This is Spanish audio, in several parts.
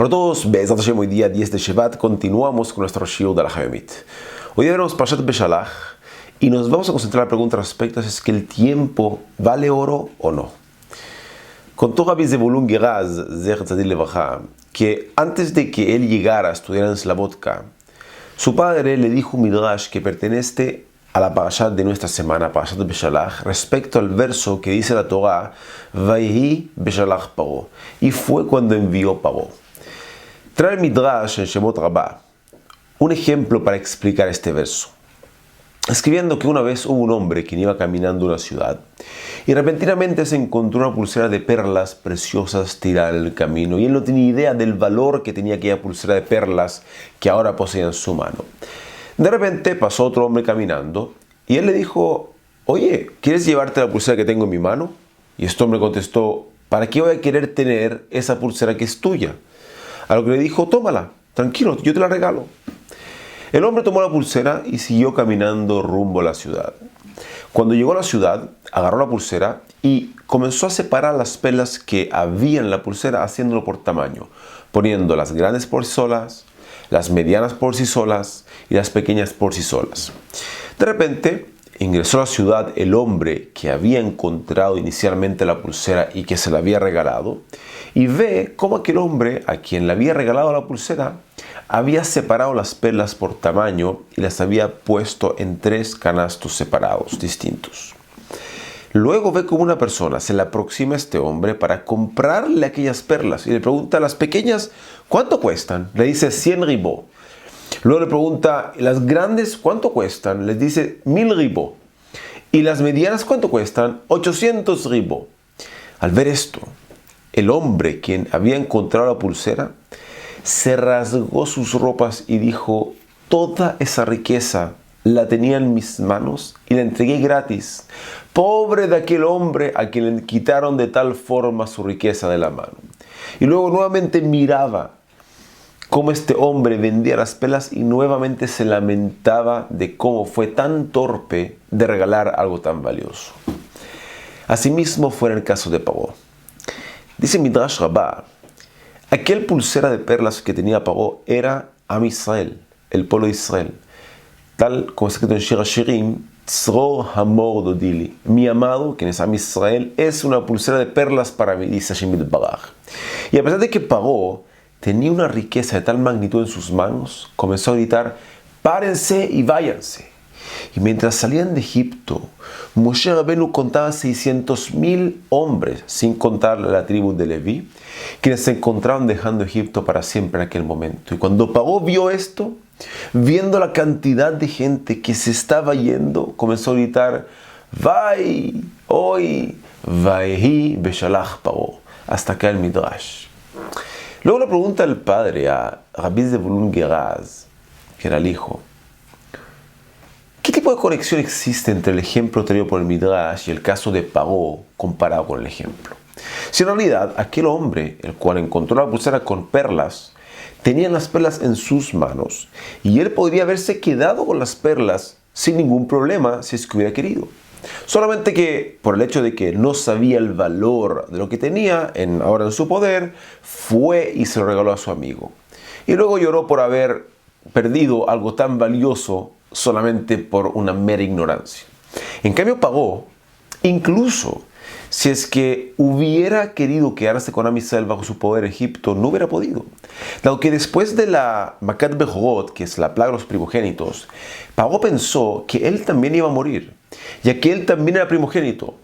Hola a todos, Be'ezrat Hashem, hoy día 10 de Shevat, continuamos con nuestro shiur de la Hayomit. Hoy día veremos Parashat Beshalach y nos vamos a concentrar en la pregunta respecto a si es que el tiempo vale oro o no. Contó Rabbi Zebulun Geraz, Zecher Tzaddik Levrajá, que antes de que él llegara a estudiar en Slabodka, su padre le dijo un midrash que pertenece a la parashat de nuestra semana, Parashat Beshalach, respecto al verso que dice la Torah, Vayhi Beshalach Paro, y fue cuando envió Paro. Trae el midrash en Shemot Rabbah un ejemplo para explicar este verso, escribiendo que una vez hubo un hombre quien iba caminando una ciudad y repentinamente se encontró una pulsera de perlas preciosas tirada en el camino y él no tenía idea del valor que tenía aquella pulsera de perlas que ahora poseía en su mano. De repente pasó otro hombre caminando y él le dijo: oye, ¿quieres llevarte la pulsera que tengo en mi mano? Y este hombre contestó: ¿para qué voy a querer tener esa pulsera que es tuya? A lo que le dijo: tómala, tranquilo, yo te la regalo. El hombre tomó la pulsera y siguió caminando rumbo a la ciudad. Cuando llegó a la ciudad, agarró la pulsera y comenzó a separar las perlas que había en la pulsera, haciéndolo por tamaño, poniendo las grandes por sí solas, las medianas por sí solas y las pequeñas por sí solas. De repente, ingresó a la ciudad el hombre que había encontrado inicialmente la pulsera y que se la había regalado, y ve cómo aquel hombre a quien le había regalado la pulsera había separado las perlas por tamaño y las había puesto en 3 canastos separados, distintos. Luego ve cómo una persona se le aproxima a este hombre para comprarle aquellas perlas y le pregunta: las pequeñas, ¿cuánto cuestan? Le dice 100 ribot. Luego le pregunta: las grandes, ¿cuánto cuestan? Les dice 1000 ribot. Y las medianas, ¿cuánto cuestan? 800 ribot. Al ver esto, el hombre quien había encontrado la pulsera se rasgó sus ropas y dijo: toda esa riqueza la tenía en mis manos y la entregué gratis. Pobre de aquel hombre a quien le quitaron de tal forma su riqueza de la mano. Y luego nuevamente miraba cómo este hombre vendía las perlas y nuevamente se lamentaba de cómo fue tan torpe de regalar algo tan valioso. Asimismo fue en el caso de Paro. Dice Midrash Rabbah, aquel pulsera de perlas que tenía Paro era Am Israel, el pueblo de Israel. Tal como está escrito en Shir HaShirim, Tzror Hamor Dodili. Mi amado, quien es Am Israel, es una pulsera de perlas para mí, dice Hashem Yitbaraj. Y a pesar de que Paro tenía una riqueza de tal magnitud en sus manos, comenzó a gritar: párense y váyanse. Y mientras salían de Egipto, Moshe Rabenu contaba 600,000 hombres, sin contar la tribu de Leví, quienes se encontraban dejando Egipto para siempre en aquel momento. Y cuando Paro vio esto, viendo la cantidad de gente que se estaba yendo, comenzó a gritar: Vai, hoy, Vayhi Beshalach Paro. Hasta acá el Midrash. Luego le pregunta el padre a Rabbi Zebulun Geraz, que era el hijo: ¿qué tipo de conexión existe entre el ejemplo traído por el Midrash y el caso de Paro comparado con el ejemplo? Si en realidad aquel hombre, el cual encontró la pulsera con perlas, tenía las perlas en sus manos y él podría haberse quedado con las perlas sin ningún problema si es que hubiera querido. Solamente que por el hecho de que no sabía el valor de lo que tenía ahora en su poder, fue y se lo regaló a su amigo. Y luego lloró por haber perdido algo tan valioso solamente por una mera ignorancia. En cambio, Paro, incluso si es que hubiera querido quedarse con Am Israel bajo su poder Egipto, no hubiera podido. Dado que después de la Makat Bechorot, que es la plaga de los primogénitos, Paro pensó que él también iba a morir, ya que él también era primogénito.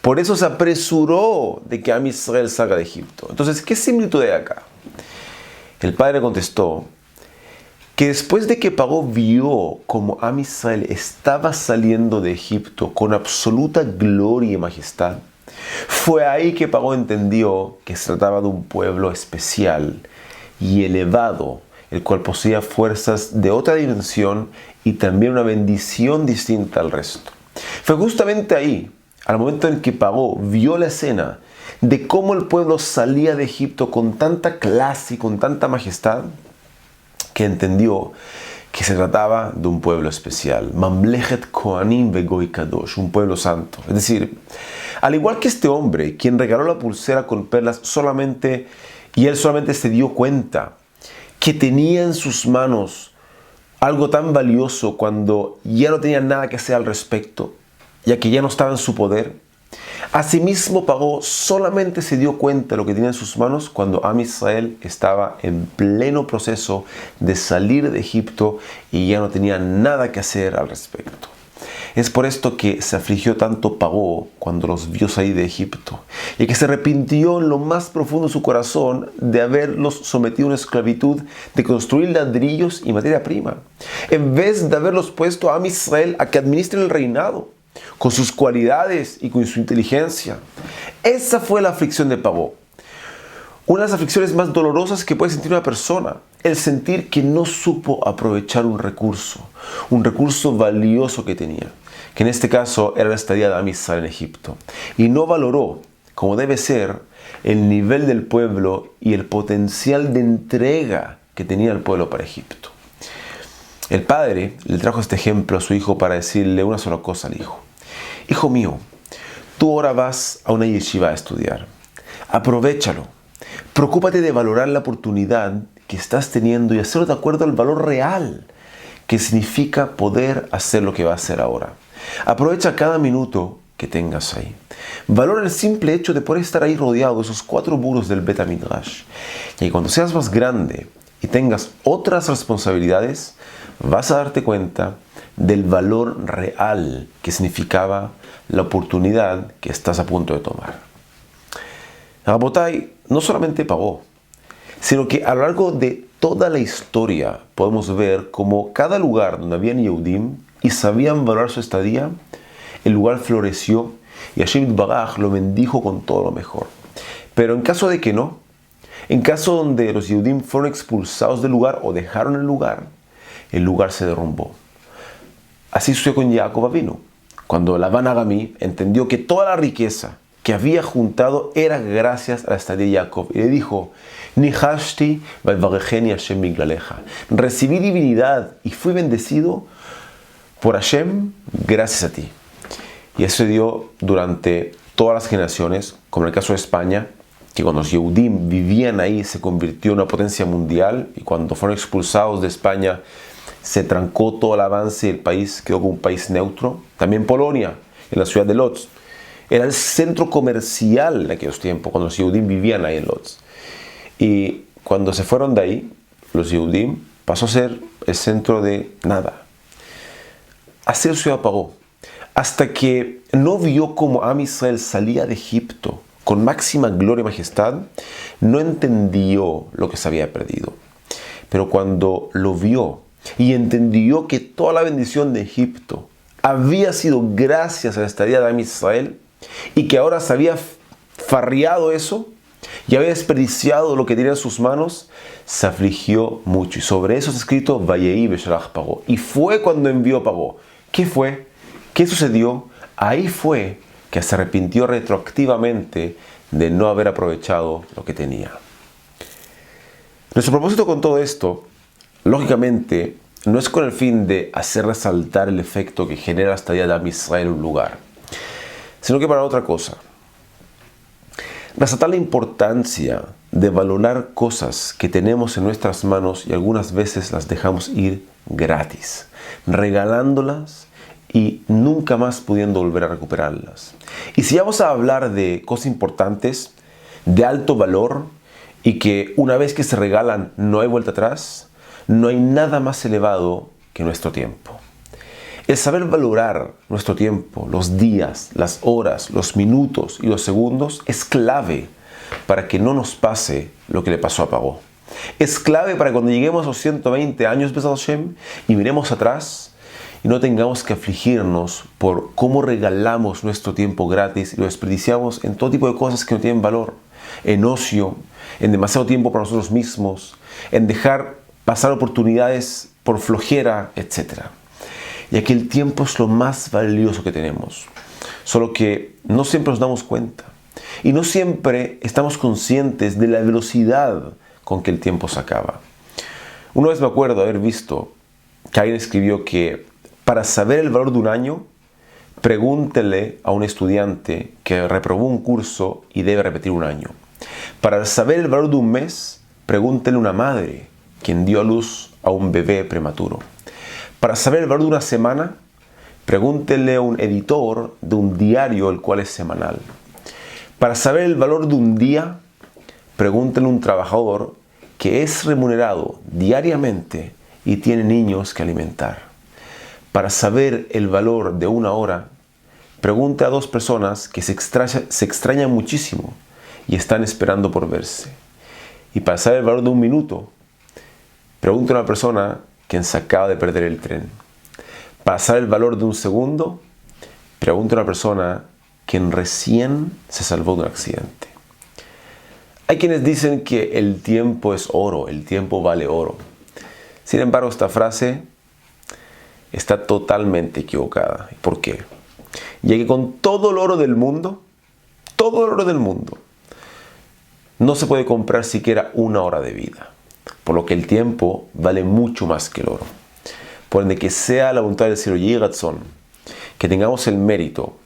Por eso se apresuró de que Am Israel salga de Egipto. Entonces, ¿qué similitud hay acá? El padre contestó que después de que Paro vio como Am Israel estaba saliendo de Egipto con absoluta gloria y majestad, fue ahí que Paro entendió que se trataba de un pueblo especial y elevado, el cual poseía fuerzas de otra dimensión y también una bendición distinta al resto. Fue justamente ahí, al momento en que Paro vio la escena de cómo el pueblo salía de Egipto con tanta clase y con tanta majestad, que entendió que se trataba de un pueblo especial, Mamlechet Kohanim Vegoy Kadosh, un pueblo santo. Es decir, al igual que este hombre, quien regaló la pulsera con perlas solamente Y él solamente se dio cuenta que tenía en sus manos algo tan valioso cuando ya no tenía nada que hacer al respecto, ya que ya no estaba en su poder. Asimismo, Pagó solamente se dio cuenta de lo que tenía en sus manos cuando Am Israel estaba en pleno proceso de salir de Egipto y ya no tenía nada que hacer al respecto. Es por esto que se afligió tanto Pagó cuando los vio salir de Egipto, y que se arrepintió en lo más profundo de su corazón de haberlos sometido a una esclavitud de construir ladrillos y materia prima, en vez de haberlos puesto a Am Israel a que administren el reinado, con sus cualidades y con su inteligencia. Esa fue la aflicción de Pagó. Una de las aflicciones más dolorosas que puede sentir una persona, el sentir que no supo aprovechar un recurso valioso que tenía, que en este caso era la estadía de Am Israel en Egipto, y no valoró, como debe ser, el nivel del pueblo y el potencial de entrega que tenía el pueblo para Egipto. El padre le trajo este ejemplo a su hijo para decirle una sola cosa al hijo. Hijo mío, tú ahora vas a una yeshiva a estudiar. Aprovéchalo. Preocúpate de valorar la oportunidad que estás teniendo y hacerlo de acuerdo al valor real que significa poder hacer lo que va a hacer ahora. Aprovecha cada minuto que tengas ahí. Valora el simple hecho de poder estar ahí rodeado de esos 4 muros del Bet HaMidrash. Y cuando seas más grande y tengas otras responsabilidades, vas a darte cuenta del valor real que significaba la oportunidad que estás a punto de tomar. Rabotai no solamente Pagó, sino que a lo largo de toda la historia podemos ver como cada lugar donde habían Yehudim y sabían valorar su estadía, el lugar floreció y Hashem Yitbaraj lo bendijo con todo lo mejor. Pero en caso de que no, en caso donde los Yehudim fueron expulsados del lugar o dejaron el lugar se derrumbó. Así sucedió con Jacob Avinu, cuando Labán Agamí entendió que toda la riqueza que había juntado era gracias a la estadía de Jacob, y le dijo: Nihashti vayvarecheni Hashem miglaleja. Recibí divinidad y fui bendecido por Hashem gracias a ti. Y eso se dio durante todas las generaciones, como en el caso de España, que cuando los Yehudim vivían ahí se convirtió en una potencia mundial, y cuando fueron expulsados de España se trancó todo el avance y el país quedó como un país neutro. También Polonia, en la ciudad de Lodz, era el centro comercial en aquellos tiempos, cuando los Yehudim vivían ahí en Lodz. Y cuando se fueron de ahí, los Yehudim pasó a ser el centro de nada. Así el ciudad Pagó, hasta que no vio cómo Am Israel salía de Egipto con máxima gloria y majestad, no entendió lo que se había perdido. Pero cuando lo vio y entendió que toda la bendición de Egipto había sido gracias a la estadía de Am Israel, y que ahora se había farriado eso y había desperdiciado lo que tenía en sus manos, se afligió mucho. Y sobre eso es escrito Vayei Beshalach Pagó. Y fue cuando envió Pagó. ¿Qué fue? ¿Qué sucedió? Ahí fue que se arrepintió retroactivamente de no haber aprovechado lo que tenía. Nuestro propósito con todo esto, lógicamente, no es con el fin de hacer resaltar el efecto que genera la estadía de Am Israel en un lugar, sino que para otra cosa. Resaltar la importancia de valorar cosas que tenemos en nuestras manos y algunas veces las dejamos ir gratis, regalándolas y nunca más pudiendo volver a recuperarlas. Y si vamos a hablar de cosas importantes, de alto valor, y que una vez que se regalan no hay vuelta atrás, no hay nada más elevado que nuestro tiempo. El saber valorar nuestro tiempo, los días, las horas, los minutos y los segundos es clave para que no nos pase lo que le pasó a Pagó. Es clave para cuando lleguemos a los 120 años, Besat Hashem, y miremos atrás y no tengamos que afligirnos por cómo regalamos nuestro tiempo gratis y lo desperdiciamos en todo tipo de cosas que no tienen valor, en ocio, en demasiado tiempo para nosotros mismos, en dejar pasar oportunidades por flojera, etc. Ya que el tiempo es lo más valioso que tenemos, solo que no siempre nos damos cuenta y no siempre estamos conscientes de la velocidad con que el tiempo se acaba. Una vez me acuerdo haber visto que alguien escribió que para saber el valor de un año, pregúntele a un estudiante que reprobó un curso y debe repetir un año. Para saber el valor de un mes, pregúntele a una madre quien dio a luz a un bebé prematuro. Para saber el valor de una semana, pregúntele a un editor de un diario el cual es semanal. Para saber el valor de un día, pregúntele a un trabajador que es remunerado diariamente y tiene niños que alimentar. Para saber el valor de una hora, pregunte a dos personas que se extrañan muchísimo y están esperando por verse. Y para saber el valor de un minuto, pregunte a una persona quien se acaba de perder el tren. Para saber el valor de un segundo, pregunte a una persona quien recién se salvó de un accidente. Hay quienes dicen que el tiempo es oro, el tiempo vale oro. Sin embargo, esta frase está totalmente equivocada. ¿Por qué? Ya que con todo el oro del mundo, no se puede comprar siquiera una hora de vida. Por lo que el tiempo vale mucho más que el oro. Por ende, que sea la voluntad del cielo y Ratzon, que tengamos el mérito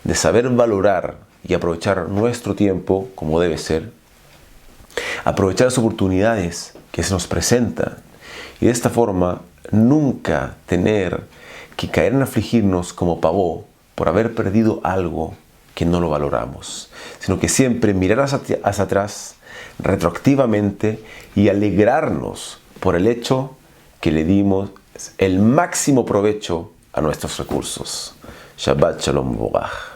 de saber valorar y aprovechar nuestro tiempo como debe ser, aprovechar las oportunidades que se nos presentan y de esta forma nunca tener que caer en afligirnos como pavó por haber perdido algo que no lo valoramos, sino que siempre mirar hacia atrás retroactivamente y alegrarnos por el hecho que le dimos el máximo provecho a nuestros recursos. Shabbat Shalom Borach.